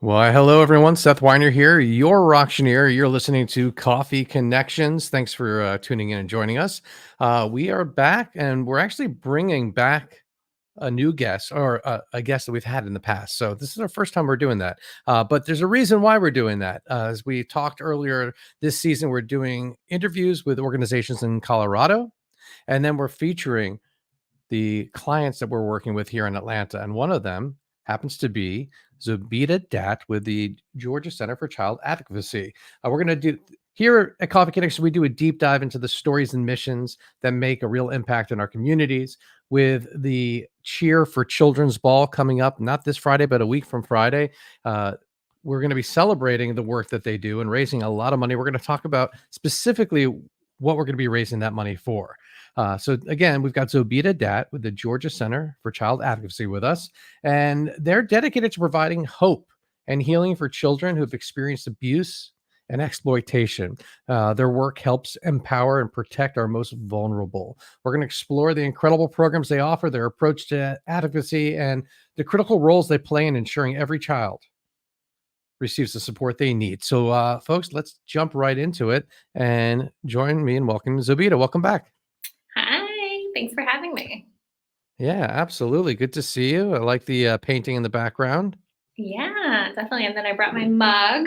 Well, hello everyone. Seth Weiner here, your auctioneer. You're listening to Coffee Connections. Thanks for tuning in and joining us. We are back, and we're actually bringing back a new guest or a guest that we've had in the past. So this is our first time we're doing that. But there's a reason why we're doing that. As we talked earlier this season, we're doing interviews with organizations in Colorado, and then we're featuring the clients that we're working with here in Atlanta, and one of them happens to be Zobida Dat with the Georgia Center for Child Advocacy. We're going to do here at Coffee Connection, we do a deep dive into the stories and missions that make a real impact in our communities. With the Cheer for Children's Ball coming up, not this Friday, but a week from Friday, uh, we're going to be celebrating the work that they do and raising a lot of money. We're going to talk about specifically what we're going to be raising that money for. So again, we've got Zobida Dat with the Georgia Center for Child Advocacy with us, and they're dedicated to providing hope and healing for children who have experienced abuse and exploitation. Their work helps empower and protect our most vulnerable. We're going to explore the incredible programs they offer, their approach to advocacy, and the critical roles they play in ensuring every child receives the support they need. So, folks, let's jump right into it and join me in welcoming Zobida. Welcome back. Hi, thanks for having me. Yeah, absolutely. Good to see you. I like the painting in the background. Yeah, definitely. And then I brought my mug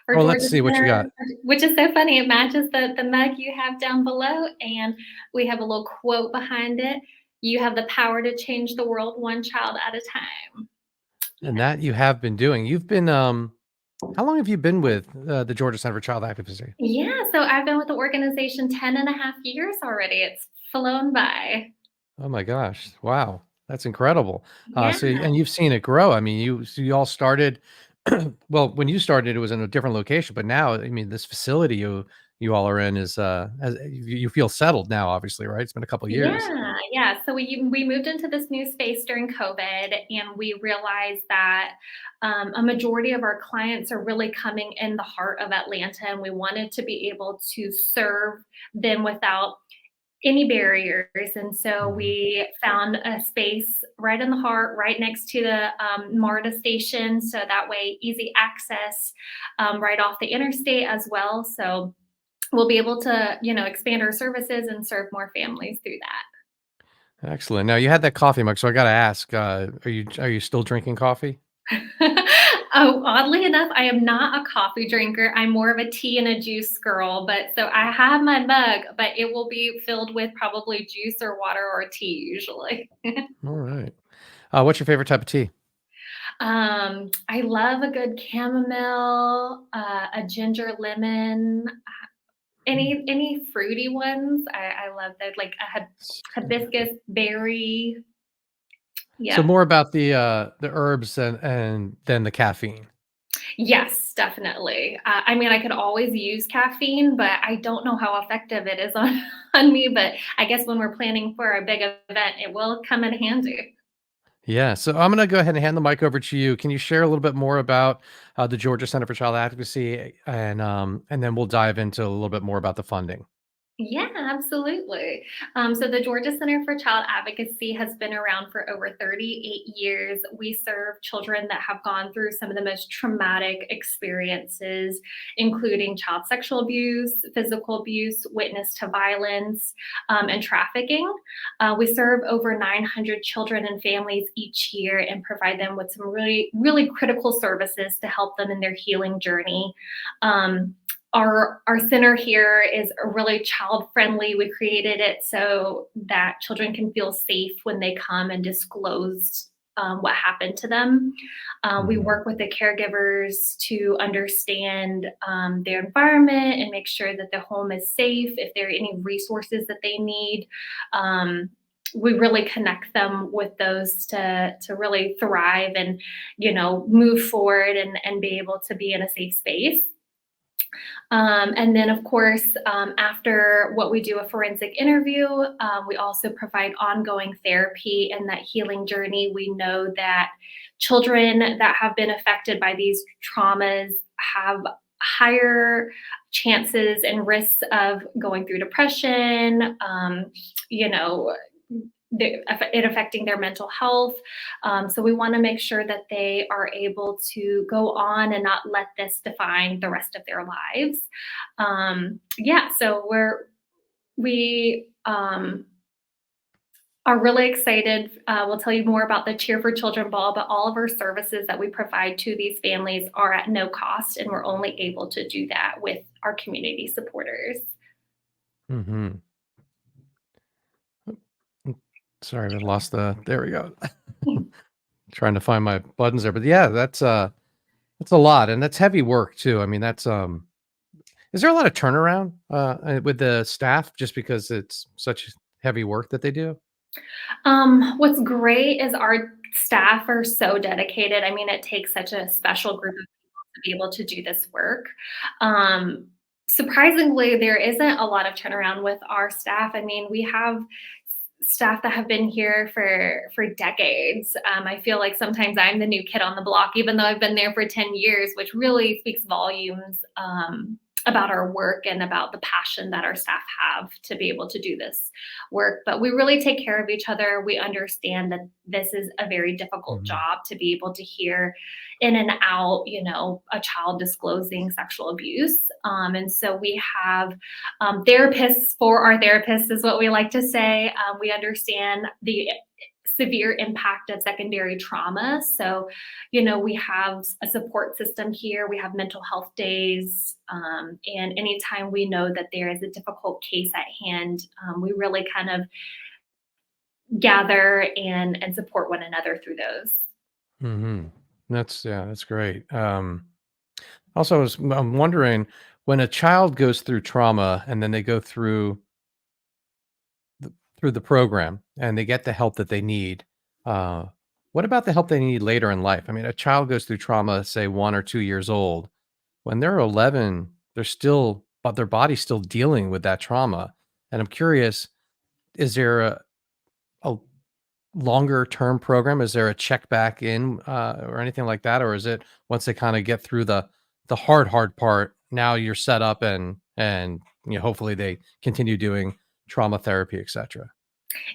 for Oh, let's Georgia see what you Center, got. which is so funny. It matches the mug you have down below, and we have a little quote behind it. You have the power to change the world one child at a time. And Yeah. that you have been doing. You've been how long have you been with the Georgia Center for Child Advocacy? Yeah, so I've been with the organization 10 and a half years already. It's flown by. Oh my gosh. Wow. That's incredible. Yeah. And you've seen it grow. I mean, you all started well, when you started it was in a different location, but now I mean this facility you all are in is you feel settled now, obviously, right? It's been a couple years. Yeah. So we moved into this new space during COVID, and we realized that a majority of our clients are really coming in the heart of Atlanta, and we wanted to be able to serve them without any barriers. And so Mhm. we found a space right in the heart, right next to the MARTA station, so that way easy access right off the interstate as well. So we'll be able to, expand our services and serve more families through that. Excellent. Now you had that coffee mug, so I got to ask, are you still drinking coffee? Oh, oddly enough, I am not a coffee drinker. I'm more of a tea and a juice girl. But so I have my mug, but it will be filled with probably juice or water or tea usually. All right. What's your favorite type of tea? I love a good chamomile, a ginger lemon, Mm, any fruity ones. I love those, like a hibiscus berry. So Yep. more about the herbs and then the caffeine. Yes, definitely. I mean, I could always use caffeine, but I don't know how effective it is on on me, but I guess when we're planning for a big event, it will come in handy. Yeah. So I'm going to go ahead and hand the mic over to you. Can you share a little bit more about the Georgia Center for Child Advocacy, and then we'll dive into a little bit more about the funding. Yeah, absolutely. So the Georgia Center for Child Advocacy has been around for over 38 years. We serve children that have gone through some of the most traumatic experiences, including child sexual abuse, physical abuse, witness to violence, and trafficking. We serve over 900 children and families each year and provide them with some really, really critical services to help them in their healing journey. Our center here is really child friendly. We created it so that children can feel safe when they come and disclose what happened to them. We Mhm. work with the caregivers to understand their environment and make sure that the home is safe. If there are any resources that they need, we really connect them with those to really thrive and move forward and be able to be in a safe space. And then, of course, after what we do a forensic interview, we also provide ongoing therapy in that healing journey. We know that children that have been affected by these traumas have higher chances and risks of going through depression, you know, it affecting their mental health. So we want to make sure that they are able to go on and not let this define the rest of their lives. Yeah, so we are really excited. We'll tell you more about the Cheer for Children Ball, but all of our services that we provide to these families are at no cost, and we're only able to do that with our community supporters. Mhm. Sorry, I lost the there we go. Trying to find my buttons there, but yeah, that's a lot, and that's heavy work too. I mean, that's, is there a lot of turnaround, with the staff just because it's such heavy work that they do? What's great is our staff are so dedicated. I mean, it takes such a special group of people to be able to do this work. Um, Surprisingly, there isn't a lot of turnaround with our staff. I mean, we have staff that have been here for decades. I feel like sometimes I'm the new kid on the block, even though I've been there for 10 years, which really speaks volumes about our work and about the passion that our staff have to be able to do this work. But we really take care of each other. We understand that this is a very difficult Mhm. job to be able to hear in and out, a child disclosing sexual abuse. And so we have therapists for our therapists, is what we like to say. We understand the severe impact of secondary trauma. So, we have a support system here. We have mental health days. And anytime we know that there is a difficult case at hand, we really kind of gather and support one another through those. Mhm. That's yeah, that's great. Also, I'm wondering when a child goes through trauma and then they go through the program and they get the help that they need, uh, what about the help they need later in life? I mean, a child goes through trauma, say 1 or 2 years old. When they're 11, they're still but their body's still dealing with that trauma. And I'm curious, is there a longer term program? Is there a check back in, or anything like that? Or is it once they kind of get through the hard part, now you're set up and hopefully they continue doing trauma therapy, etc.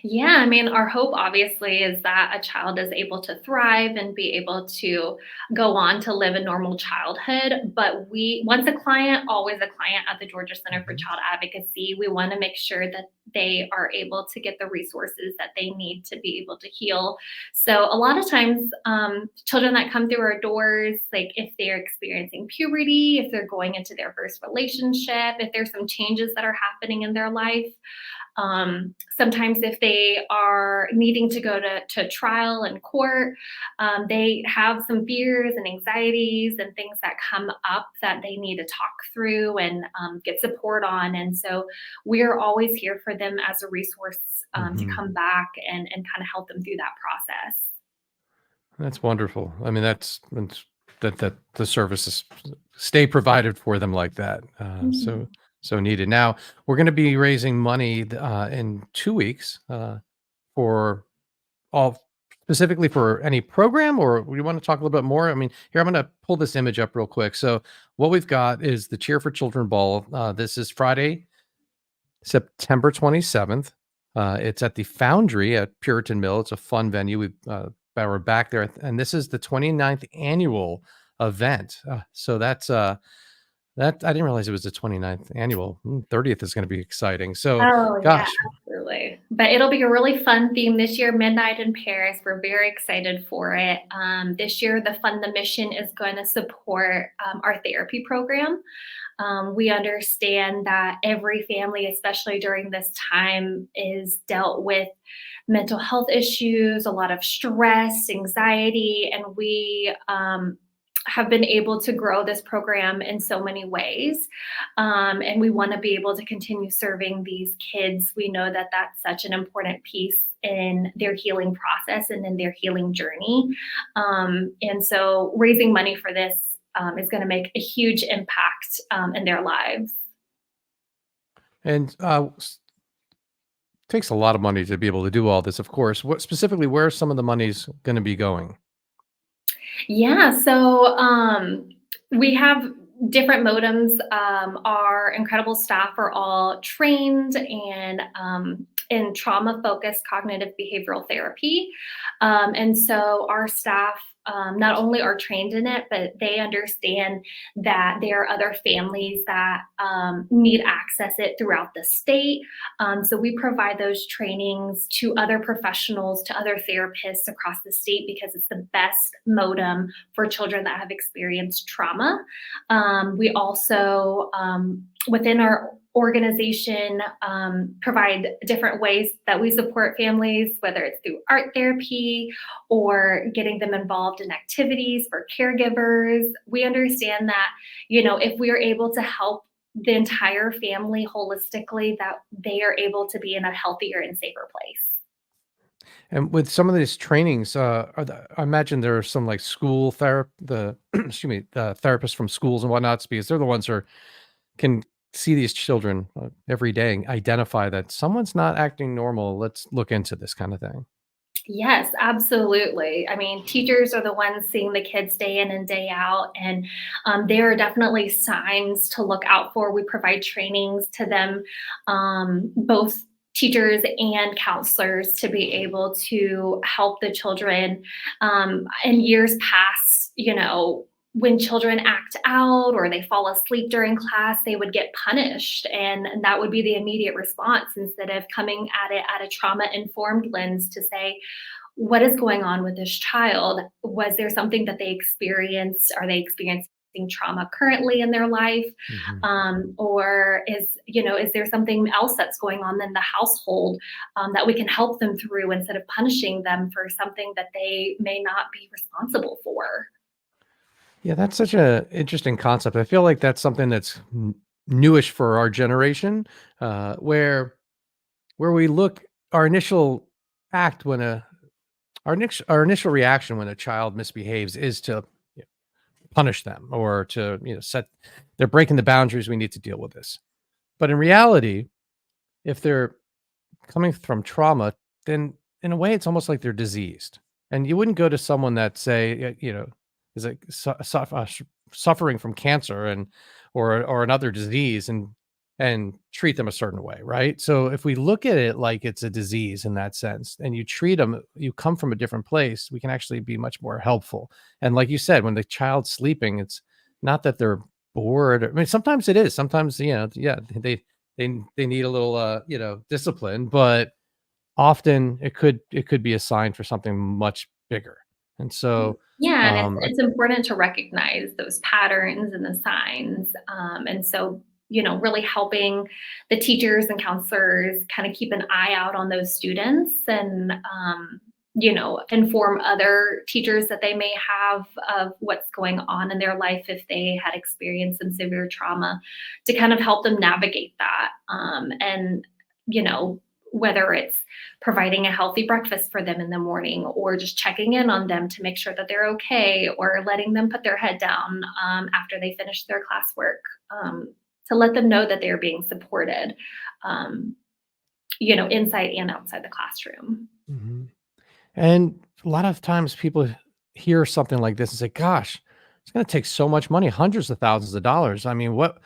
Yeah, I mean, our hope obviously is that a child is able to thrive and be able to go on to live a normal childhood. But once a client, always a client at the Georgia Center for Mhm. Child Advocacy. We want to make sure that they are able to get the resources that they need to be able to heal. So, a lot of times, children that come through our doors, like if they're experiencing puberty, if they're going into their first relationship, if there's some changes that are happening in their life, sometimes, if they are needing to go to trial and court, they have some fears and anxieties and things that come up that they need to talk through and get support on. And so, we're always here for them as a resource to Mhm. come back and kind of help them through that process. That's wonderful. I mean, that's that the services stay provided for them like that. Mhm. So needed. Now we're going to be raising money in 2 weeks for all specifically for any program, or we want to talk a little bit more. I mean, here I'm going to pull this image up real quick. So what we've got is the Cheer for Children Ball. This is Friday, September 27th. It's at the Foundry at Puritan Mill. It's a fun venue. We're back there, and this is the 29th annual event. So that I didn't realize it was the 29th annual. 30th is going to be exciting. So, Oh, yeah, gosh. absolutely. But it'll be a really fun theme this year, Midnight in Paris. We're very excited for it. This year, the Fund the Mission is going to support our therapy program. We understand that every family, especially during this time, is dealt with mental health issues, a lot of stress, anxiety, and we have been able to grow this program in so many ways. And we want to be able to continue serving these kids. We know that that's such an important piece in their healing process and in their healing journey. And so raising money for this is going to make a huge impact in their lives. And takes a lot of money to be able to do all this, of course. What specifically, where some of the money's going to be going? Yeah, so we have different modems. Our incredible staff are all trained and in trauma focused cognitive behavioral therapy. And so our staff not only are trained in it, but they understand that there are other families that need access it throughout the state. So we provide those trainings to other professionals, to other therapists across the state because it's the best modem for children that have experienced trauma. We also, within our organization, provide different ways that we support families, whether it's through art therapy or getting them involved in activities for caregivers. We understand that, if we are able to help the entire family holistically, that they are able to be in a healthier and safer place. And with some of these trainings, I imagine there are some like school the excuse me, the therapists from schools and whatnots, because they're the ones who can see these children every day and identify that someone's not acting normal. Let's look into this kind of thing. Yes, absolutely. I mean, teachers are the ones seeing the kids day in and day out, and there are definitely signs to look out for. We provide trainings to them, both teachers and counselors, to be able to help the children. In years past, when children act out or they fall asleep during class, they would get punished. And that would be the immediate response instead of coming at it at a trauma informed lens to say, what is going on with this child? Was there something that they experienced? Are they experiencing trauma currently in their life? Mhm. Or is there something else that's going on in the household that we can help them through instead of punishing them for something that they may not be responsible for? Yeah, that's such a interesting concept. I feel like that's something that's newish for our generation, where we look our initial act when a our initial reaction when a child misbehaves is to punish them or to set they're breaking the boundaries, we need to deal with this. But in reality, if they're coming from trauma, then in a way it's almost like they're diseased. And you wouldn't go to someone that say, is like suffering from cancer and or another disease and treat them a certain way, right? So if we look at it like it's a disease in that sense, and you treat them, you come from a different place, we can actually be much more helpful. And like you said, when the child's sleeping, it's not that they're bored. I mean, sometimes it is. Sometimes, yeah, they need a little discipline, but often it could be a sign for something much bigger. And so Yeah, and it's I it's important to recognize those patterns and the signs. And so, really helping the teachers and counselors kind of keep an eye out on those students and inform other teachers that they may have of what's going on in their life if they had experienced some severe trauma to kind of help them navigate that. And you know, whether it's providing a healthy breakfast for them in the morning or just checking in on them to make sure that they're okay or letting them put their head down after they finish their classwork, to let them know that they're being supported, um, inside and outside the classroom. Mhm. And a lot of times people hear something like this and say, "Gosh, it's going to take so much money, hundreds of thousands of dollars. I mean, what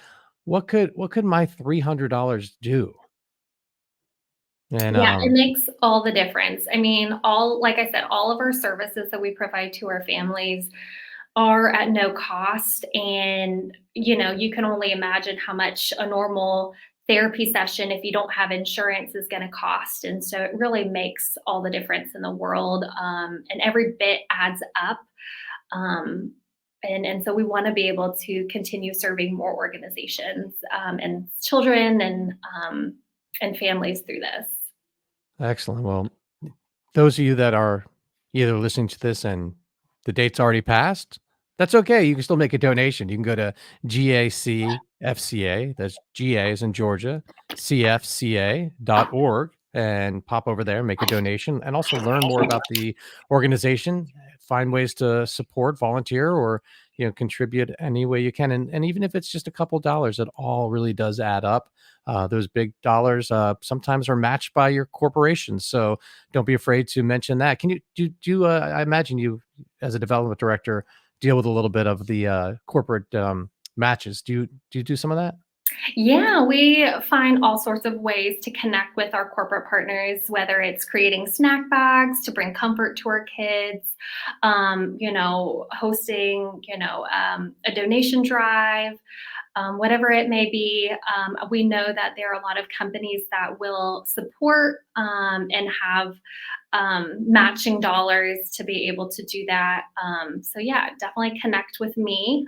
could my $300 do?" And Yeah, it makes all the difference. I mean, like I said, all of our services that we provide to our families are at no cost. And, you can only imagine how much a normal therapy session, if you don't have insurance, is going to cost. And so it really makes all the difference in the world. And every bit adds up. Um, and so we want to be able to continue serving more organizations and children and families through this. excellent. Well, those of you that are either listening to this and the date's already passed, that's okay. You can still make a donation. You can go to GACFCA, that's GA is in Georgia, CFCA.org, and pop over there, make a donation, and also learn more about the organization, find ways to support, volunteer, or contribute any way you can. And even if it's just a couple dollars, it all really does add up. Those big dollars sometimes are matched by your corporations. So don't be afraid to mention that. Can you I imagine you, as a development director, deal with a little bit of the corporate matches. Do you do some of that? Yeah, we find all sorts of ways to connect with our corporate partners, whether it's creating snack bags to bring comfort to our kids, hosting, a donation drive, whatever it may be. We know that there are a lot of companies that will support and have matching dollars to be able to do that. So yeah, definitely connect with me.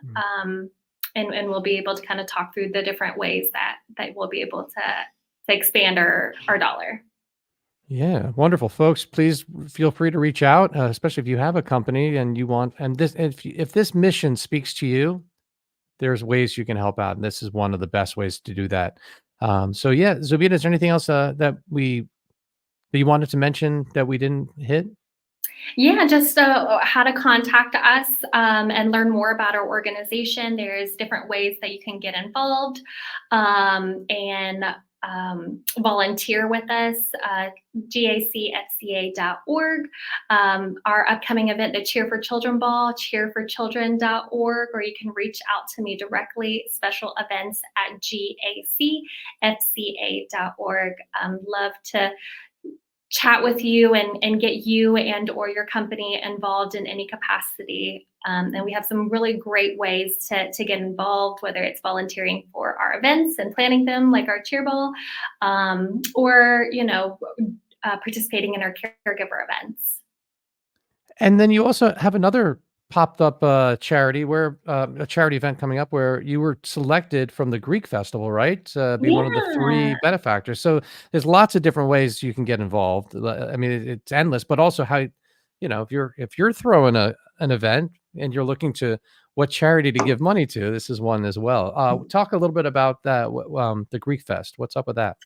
And we'll be able to kind of talk through the different ways that we'll be able to expand our dollar. Yeah, wonderful, folks. Please feel free to reach out, especially if you have a company and you want. And this, if this mission speaks to you, there's ways you can help out, and this is one of the best ways to do that. So yeah, Zobita, is there anything else that you wanted to mention that we didn't hit? Yeah, just how to contact us and learn more about our organization. There's different ways that you can get involved and volunteer with us. gacfca.org. Our upcoming event, the Cheer for Children Ball, cheerforchildren.org, or you can reach out to me directly, special events at gacfca.org. Love to chat with you and get you and or your company involved in any capacity. And we have some really great ways to get involved, whether it's volunteering for our events and planning them, like our cheer ball, or participating in our caregiver events. And then you also have another popped up charity where a charity event coming up where you were selected from the Greek festival, right? To be one of the Yeah. three benefactors. So there's lots of different ways you can get involved. I mean, it's endless, but also how, if you're throwing an event and you're looking to what charity to give money to, this is one as well. Talk a little bit about that. The Greek Fest. What's up with that?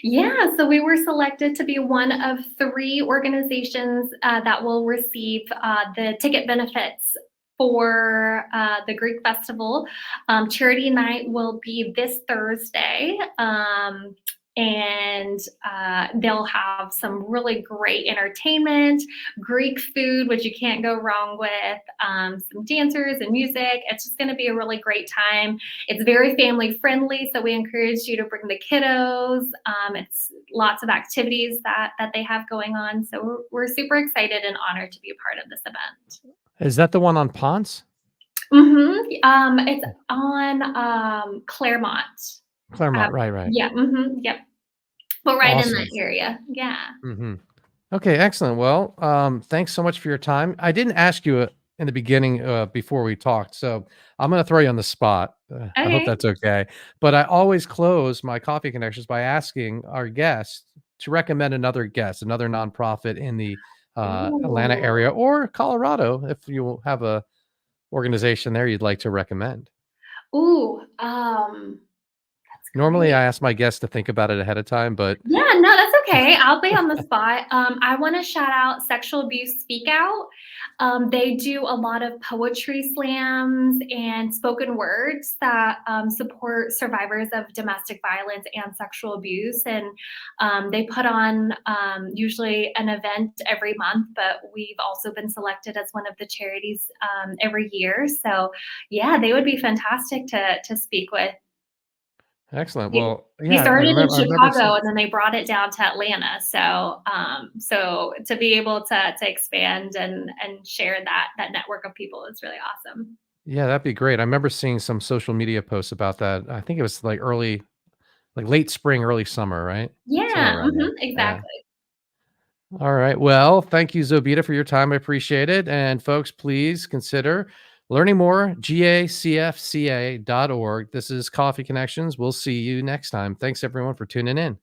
Yeah, so we were selected to be one of three organizations that will receive the ticket benefits for the Greek Festival. Charity night will be this Thursday. And they'll have some really great entertainment, Greek food, which you can't go wrong with, some dancers and music. It's just going to be a really great time. It's very family friendly, so we encourage you to bring the kiddos. It's lots of activities that they have going on. So we're super excited and honored to be a part of this event. Is that the one on Ponce? It's on Claremont. Claremont, right, right. Yeah, yep. But right in that Awesome. area. Yeah. Mhm. Okay, excellent. Well, thanks so much for your time. I didn't ask you in the beginning before we talked, so I'm going to throw you on the spot. I hope Okay. that's okay. But I always close my coffee connections by asking our guests to recommend another guest, another nonprofit in the Atlanta Ooh. area or Colorado, if you have a organization there you'd like to recommend. Ooh, that's Normally, great. I ask my guests to think about it ahead of time, but Yeah, no, that's okay. I'll be on the spot. I want to shout out Sexual Abuse Speak Out. They do a lot of poetry slams and spoken words that support survivors of domestic violence and sexual abuse. And they put on usually an event every month, but we've also been selected as one of the charities every year. So, yeah, they would be fantastic to speak with. excellent. They Well, they yeah, started in I remember Chicago, and then they brought it down to Atlanta, so to be able to expand and share that network of people is really awesome. Yeah, that'd be great. I remember seeing some social media posts about that. I think it was like late spring, early summer, right? Somewhere Yeah, around there. Yeah. exactly. All right. Well, thank you, Zobita, for your time. I appreciate it. And folks, please consider learning more, gacfca.org. This is Coffee Connections. We'll see you next time. Thanks, everyone, for tuning in.